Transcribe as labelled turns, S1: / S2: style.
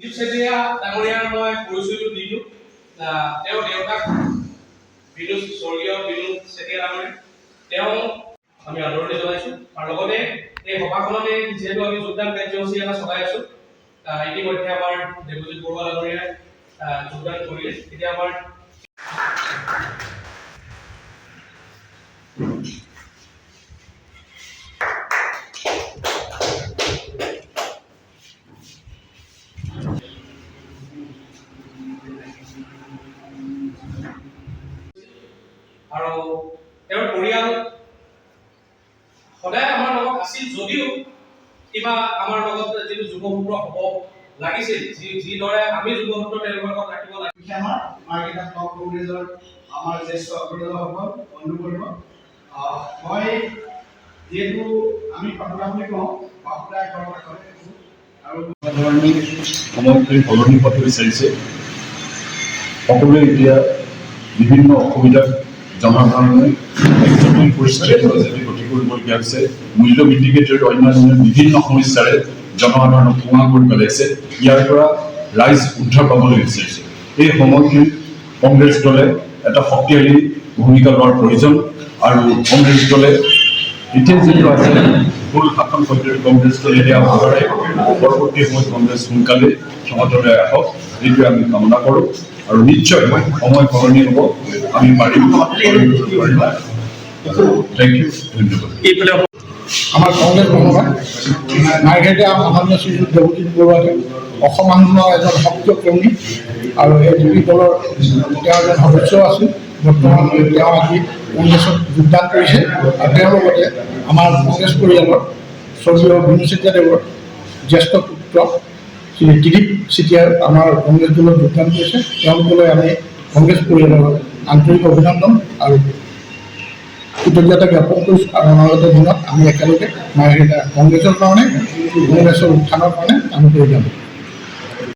S1: চেতিয়া ডাঙৰীয়াৰ মই পৰিচয়টো দি দিওঁ। তেওঁ দেউতাক বিনোদ স্বৰ্গীয় বিনোদ চেতিয়া ডাঙৰীয়া, তেওঁ আমি আদৰণি জনাইছোঁ। আৰু লগতে এই সভাখনতে যিহেতু আমি যোগদান কাৰ্যসূচী এটা চলাই আছোঁ, ইতিমধ্যে আমাৰ দেৱজিৎ বৰুৱা ডাঙৰীয়াই যোগদান কৰিলে। এতিয়া আমাৰ আৰু তেওঁৰ পৰিয়াল সদায় আমাৰ লগত আছিল, যদিও কিবা আমাৰ লগত যিটো যুগসূত্ৰ হ'ব লাগিছিল, যিদৰে আমি যুগসূত্ৰ তেওঁলোকৰ লগত ৰাখিব লাগিছিল।
S2: আমাৰ মাৰ্কেটা ব্লক কংগ্ৰেছৰ আমাৰ জ্যেষ্ঠ অগ্ৰজসকল বন্ধুবৰ্গ, মই যিহেতু আমি পাতলা বুলি কওঁ, পাতলা আৰু
S3: ধৰণে সময়খিনি সলনি হোৱাটো বিচাৰিছে। সকলোৱে এতিয়া বিভিন্ন অসুবিধাৰ জনসাধাৰণে জটিল পৰিস্থিতিৰ মাজেদি গতি কৰিবলগীয়া হৈছে। মূল্যবৃদ্ধিকে ধৰি অন্যান্য বিভিন্ন সমস্যাৰে জনসাধাৰণক কোঙা কৰি পেলাইছে। ইয়াৰ পৰা ৰাইজ উদ্ধাৰ পাবলৈ বিচাৰিছে। এই সময়খিনিত কংগ্ৰেছ দলে এটা শক্তিশালী ভূমিকা লোৱাৰ প্ৰয়োজন। আৰু কংগ্ৰেছ দলে এতিয়া যিটো আছে ভুল শাসন পদ্ধতি কংগ্ৰেছ দলে দিয়া অৱহেলাই পৰৱৰ্তী সময়ত কংগ্ৰেছ সোনকালে ক্ষমতালৈ আহক, এইটোৱে আমি কামনা কৰোঁ। আৰু নিশ্চয় সময় সলনি হ'ব, আমি পাৰিম। থেংক ইউ, ধন্যবাদ।
S4: আমাৰ কংগ্ৰেছ ভৱনত মাৰ্ঘেৰিটা মাননীয় শ্ৰীযুত দেৱজিৎ বৰুৱাদেৱ অসম আন্দোলনৰ এজন সক্ৰিয় কৰ্মী আৰু এই দুই দলৰ তেওঁ এজন সদস্য আছিল। বৰ্তমান তেওঁ আজি কংগ্ৰেছত যোগদান কৰিছে আৰু তেওঁৰ লগতে আমাৰ কংগ্ৰেছ পৰিয়ালৰ স্বৰ্গীয় বিনোদ চেতিয়া দেৱৰ জ্যেষ্ঠ পুত্ৰ শ্ৰী দিলীপ চেতিয়াই আমাৰ কংগ্ৰেছ দলত যোগদান কৰিছে। তেওঁলোকলৈ আমি কংগ্ৰেছ পৰিয়ালৰ আন্তৰিক অভিনন্দন আৰু কৃতজ্ঞতা জ্ঞাপন কৰিছোঁ। আৰু অনাগত দিনত আমি একেলগে মাৰ্ঘেৰিটা কংগ্ৰেছৰ কাৰণে, কংগ্ৰেছৰ উত্থানৰ কাৰণে কাম কৰি যাম।